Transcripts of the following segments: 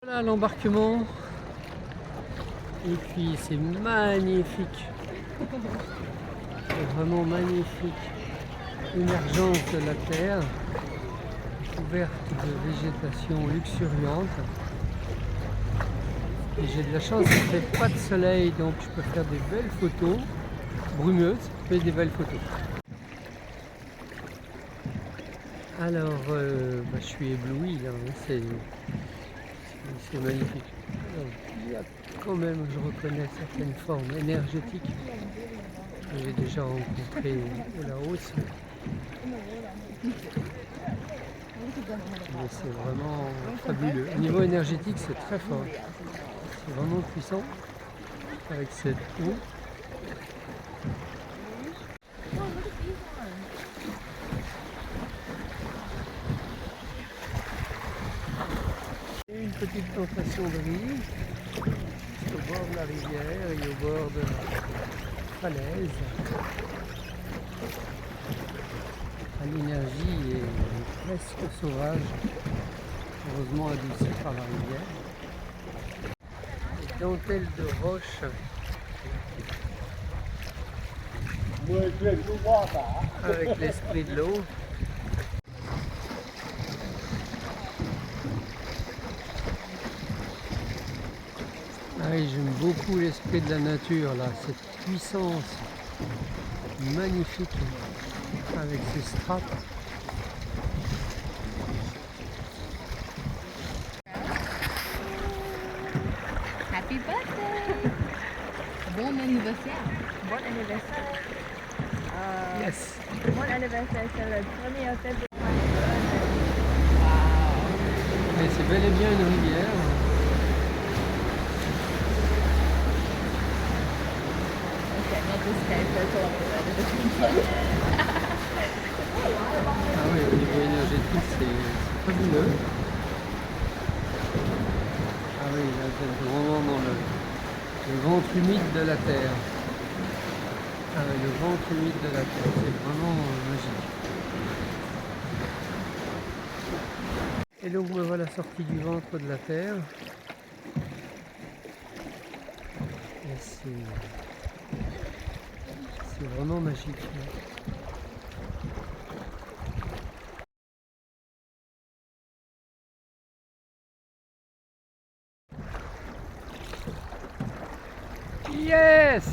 Voilà l'embarquement. Et puis c'est magnifique. C'est vraiment magnifique. Émergence de la terre, couverte de végétation luxuriante. Et j'ai de la chance, il ne fait pas de soleil, donc je peux faire des belles photos, brumeuses, mais des belles photos. Alors, je suis ébloui là, hein, c'est magnifique. Alors, il y a quand même, je reconnais certaines formes énergétiques que j'ai déjà rencontrées au Laos. Mais c'est vraiment fabuleux. Au niveau énergétique, c'est très fort. C'est vraiment puissant avec cette eau. Une petite plantation de riz au bord de la rivière et au bord de la falaise. L'énergie est presque sauvage, heureusement adoucie par la rivière. Des dentelles de roche avec l'esprit de l'eau. J'aime beaucoup l'esprit de la nature là, cette puissance magnifique avec ces strates. Happy birthday! Bon anniversaire! Bon anniversaire! Yes! Bon anniversaire, c'est le 1er février. Mais c'est bel et bien une rivière. Okay, not this case, that's all I'm doing. Ah oui, au niveau énergétique, c'est fabuleux. Ah oui, là, c'est vraiment dans le ventre humide de la terre. Ah oui, le ventre humide de la terre, c'est vraiment magique. Et donc me voilà sorti du ventre de la terre. Et c'est vraiment magique. Yes!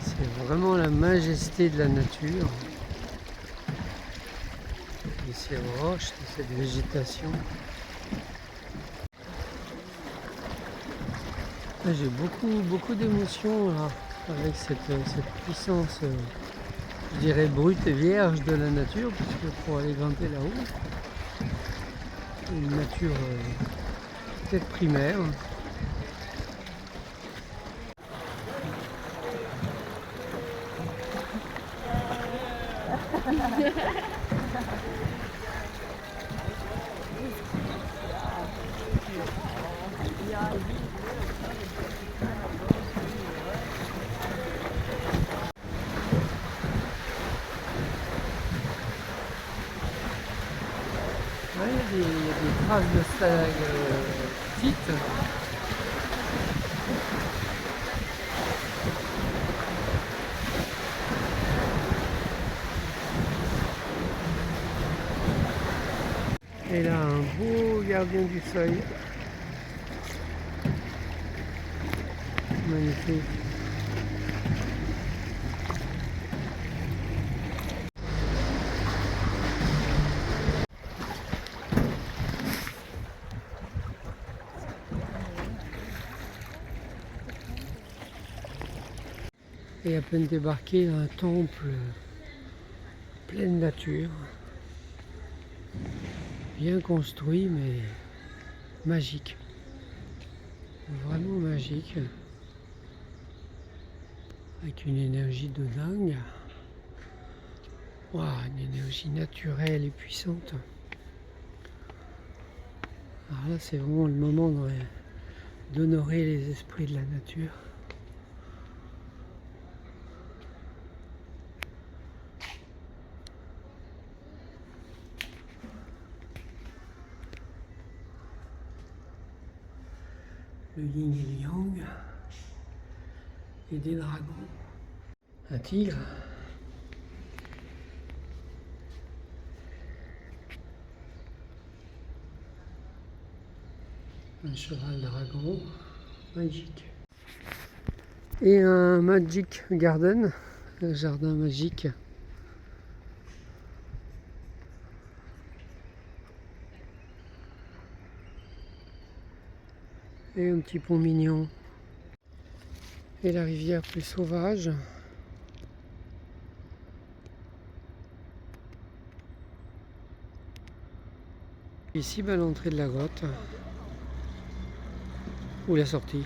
C'est vraiment la majesté de la nature. De ces roches, de cette végétation. J'ai beaucoup d'émotions là, avec cette puissance, je dirais brute et vierge de la nature, puisque pour aller grimper là-haut, une nature peut-être primaire. Ouais, il y a des traces de stalagmites. Et là, un beau gardien du seuil. Magnifique. Et à peine débarqué dans un temple pleine nature, bien construit mais magique, vraiment magique, avec une énergie de dingue. Waouh, une énergie naturelle et puissante. Alors là, c'est vraiment le moment d'honorer les esprits de la nature. Le yin et le yang, et des dragons, un tigre, un cheval dragon, magique, et un magic garden, un jardin magique. Et un petit pont mignon. Et la rivière plus sauvage. Ici, l'entrée de la grotte. Ou la sortie.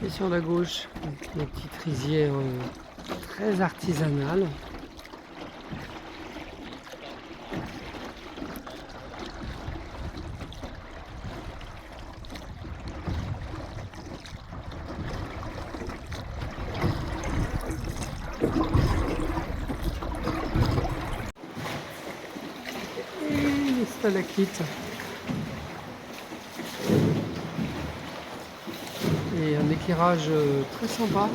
Et sur la gauche, les petites rizières très artisanales. Et les stalactites. Et un éclairage très sympa.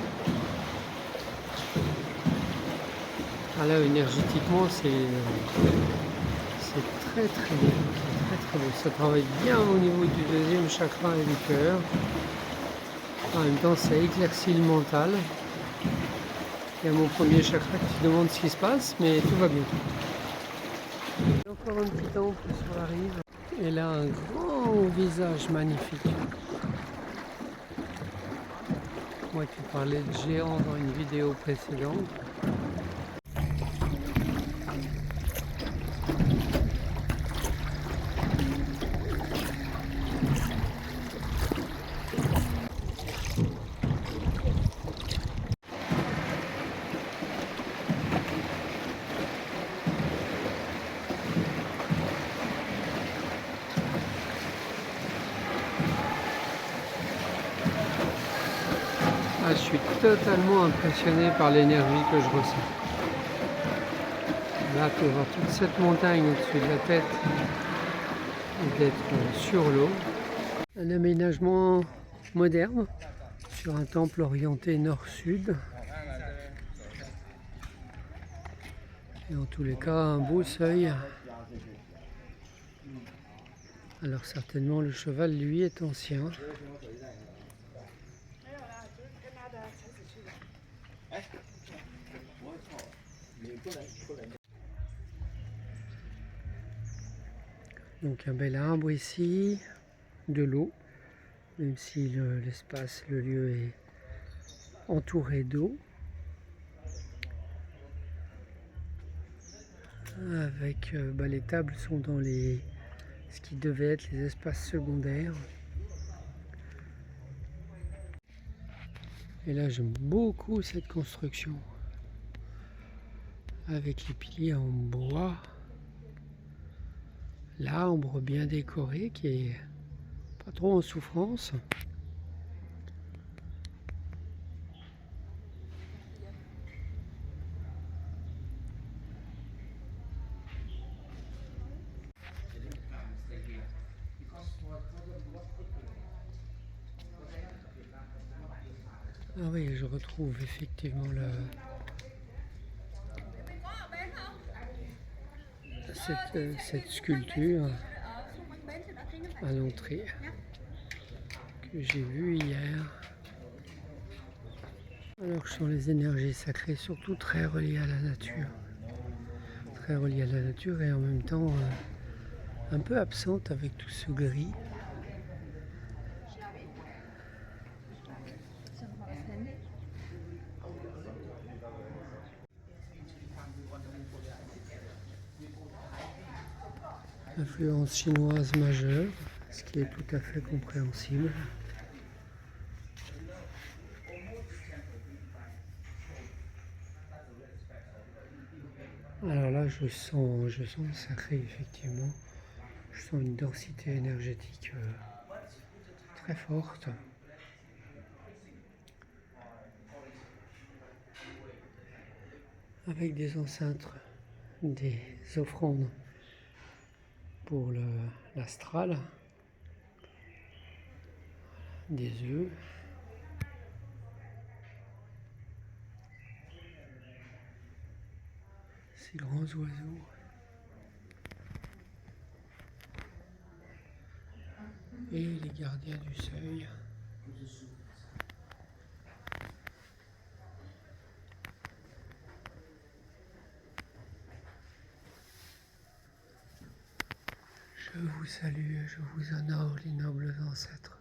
Ah là, énergétiquement, c'est très très bien, très beau. Ça travaille bien au niveau du deuxième chakra et du cœur. En même temps, ça éclaircit le mental. Il y a mon premier chakra qui se demande ce qui se passe, mais tout va bien. Encore un petit temple sur la rive. Et là, un grand visage magnifique. Moi qui parlais de géant dans une vidéo précédente. Ah, je suis totalement impressionné par l'énergie que je ressens. Là, tu vois toute cette montagne au-dessus de la tête et d'être sur l'eau. Un aménagement moderne sur un temple orienté nord-sud. Et en tous les cas, un beau seuil. Alors certainement, le cheval, lui, est ancien. Donc un bel arbre ici, de l'eau, même si l'espace, le lieu est entouré d'eau. Avec les tables sont dans ce qui devait être les espaces secondaires. Et là j'aime beaucoup cette construction. Avec les piliers en bois. L'arbre bien décoré qui est pas trop en souffrance. Ah oui, je retrouve effectivement cette sculpture à l'entrée que j'ai vue hier. Alors que sont les énergies sacrées, surtout très reliées à la nature. Très reliées à la nature et en même temps un peu absentes avec tout ce gris. influence chinoise majeure, ce qui est tout à fait compréhensible. Alors là, je sens sacré, effectivement. Je sens une densité énergétique très forte. Avec des enceintes, des offrandes pour l'astral, des œufs. Ces grands oiseaux. Et les gardiens du seuil. Je vous salue, je vous honore, les nobles ancêtres.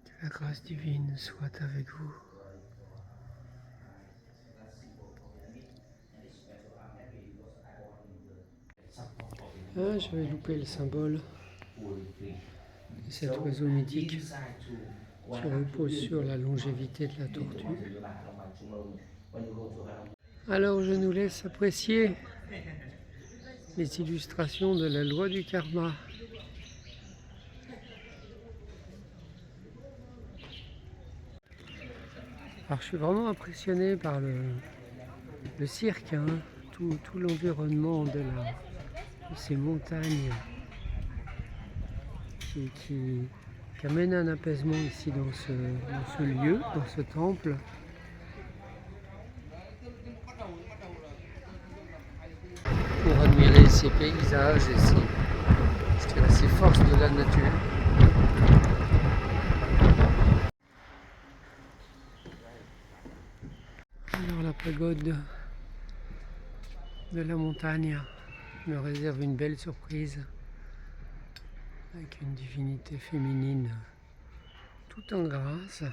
Que la grâce divine soit avec vous. Ah, j'avais loupé le symbole de cet oiseau mythique qui repose sur la longévité de la tortue. Alors je nous laisse apprécier les illustrations de la loi du karma. Alors je suis vraiment impressionné par le cirque, hein, tout l'environnement de ces montagnes qui amène un apaisement ici dans ce lieu, dans ce temple. Pour admirer ces paysages et ces forces de la nature. Alors la pagode de la montagne me réserve une belle surprise avec une divinité féminine tout en grâce.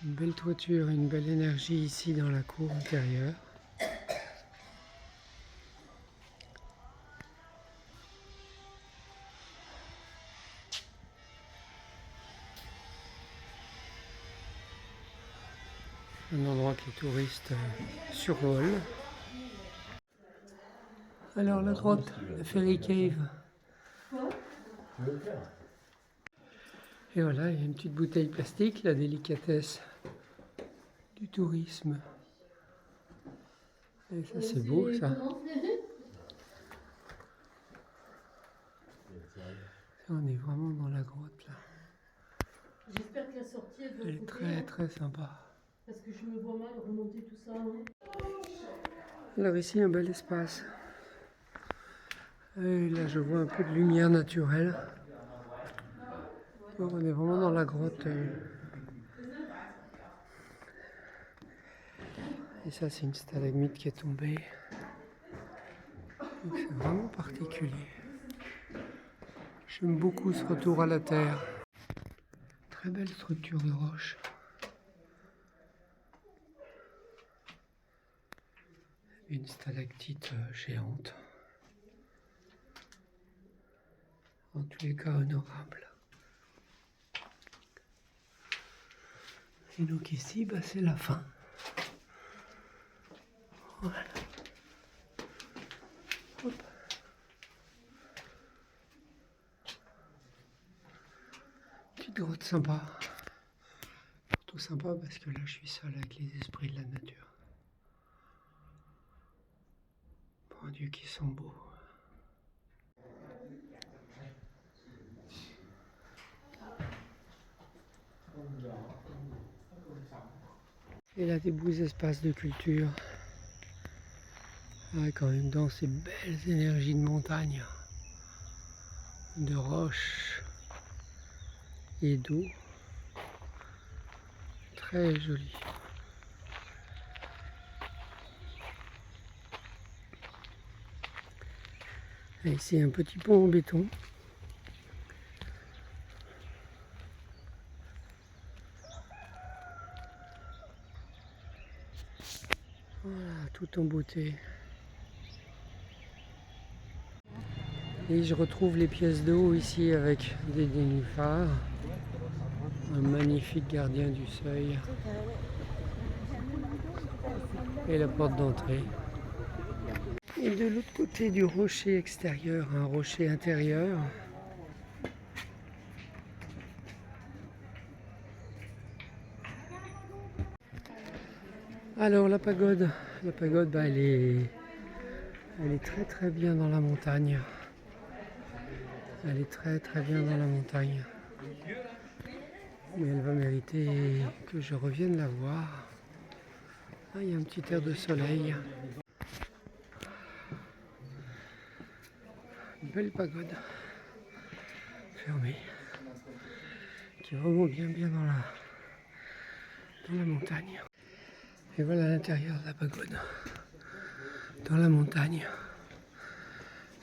Une belle toiture, une belle énergie ici dans la cour intérieure. Un endroit que les touristes survolent. Alors la grotte, la Fairy Cave. Et voilà, il y a une petite bouteille plastique, la délicatesse du tourisme. Et ça c'est beau ça. On est vraiment dans la grotte là. J'espère que la sortie est de Elle est très très sympa. Parce que je me vois mal remonter tout ça. Hein. Alors ici un bel espace. Et là je vois un peu de lumière naturelle. Donc, on est vraiment dans la grotte. Et ça c'est une stalagmite qui est tombée. Donc c'est vraiment particulier. J'aime beaucoup ce retour à la terre. Très belle structure de roche. Une stalactite géante. En tous les cas honorable. Et donc ici, c'est la fin. Voilà. Hop. Petite grotte sympa. Surtout sympa parce que là je suis seul avec les esprits de la nature. Mon Dieu, qui sont beaux. Et là des beaux espaces de culture. Quand même dans ces belles énergies de montagne, de roches et d'eau. Très joli. Et ici un petit pont en béton. Voilà, tout en beauté. Et je retrouve les pièces d'eau ici avec des nénuphars. Un magnifique gardien du seuil. Et la porte d'entrée. Et de l'autre côté du rocher extérieur, un rocher intérieur. Alors la pagode, bah, elle est très bien dans la montagne. Elle est très bien dans la montagne. Mais elle va mériter que je revienne la voir. Ah, il y a un petit air de soleil. Une belle pagode fermée qui remonte bien dans la montagne. Et voilà l'intérieur de la pagode, dans la montagne,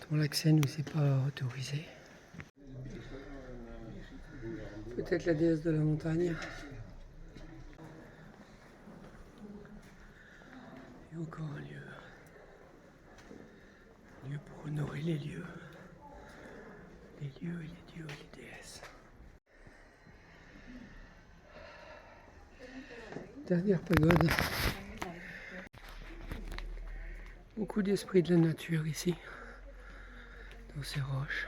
dont l'accès nous est pas autorisé. Peut-être la déesse de la montagne. Et encore un lieu pour honorer les lieux et les dieux et les déesses. Dernière pagode. Beaucoup d'esprit de la nature ici, dans ces roches.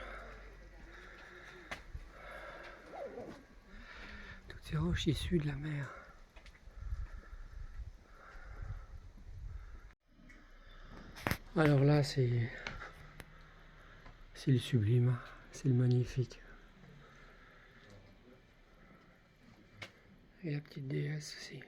Toutes ces roches issues de la mer. Alors là, c'est le sublime, c'est le magnifique. Et la petite déesse aussi.